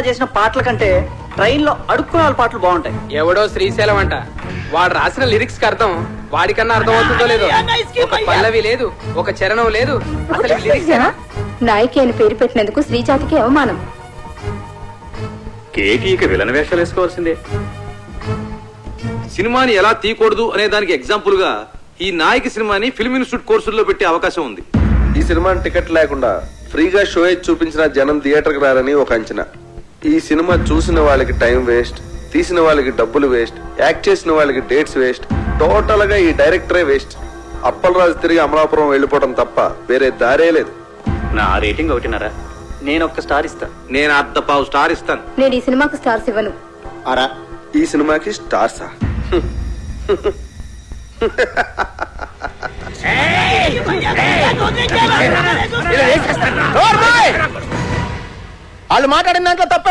చేసిన పాటల కంటే ట్రైన్ లో అడుక్కునే వాళ్ళ పాటలు బాగుంటాయి. ఎవడో శ్రీశైలం అంట, వాడు రాసిన లిరిక్స్ కి అర్థం వాడికన్నా అర్థం అవుతుందో లేదో. ఒక పల్లవి లేదు, ఒక చరణం లేదు. అసలు లిరిక్స్ నాయకి అని పేరు పెట్టినందుకు శ్రీజాతికి అవమానం. కేటీకి విలన్ వేషాలు వేసుకోవాల్సిందే. సినిమాని ఎలా తీయకూడదు అనే దానికి ఎగ్జాంపుల్ గా ఈ నాయకి సినిమాని ఫిల్మ్ ఇన్స్టిట్యూట్ కోర్సుల్లో పెట్టే అవకాశం ఉంది. ఈ సినిమాని టికెట్ లేకుండా ఫ్రీగా షో చూపించిన జనం థియేటర్కి రారని ఒక అంచనా. ఈ సినిమా చూసిన వాళ్ళకి టైం వేస్ట్, తీసిన వాళ్ళకి డబ్బులు వేస్ట్, యాక్ట్ చేసిన వాళ్ళకి డేట్స్ వేస్ట్, టోటల్ గా ఈ డైరెక్టరే వేస్ట్. అప్పలరాజు తిరిగి అమలాపురం వెళ్ళిపోవడం తప్ప వేరే దారే లేదు. నా రేటింగ్ ఒకటిన్నర. నేను ఒక్క స్టార్ ఇస్తా. నేను అర్ధపావు స్టార్ ఇస్తాను. నేను ఈ సినిమాకు స్టార్స్ ఇవ్వను. అరా ఈ సినిమాకి స్టార్సా? వాళ్ళు మాట్లాడిన దాంట్లో తప్ప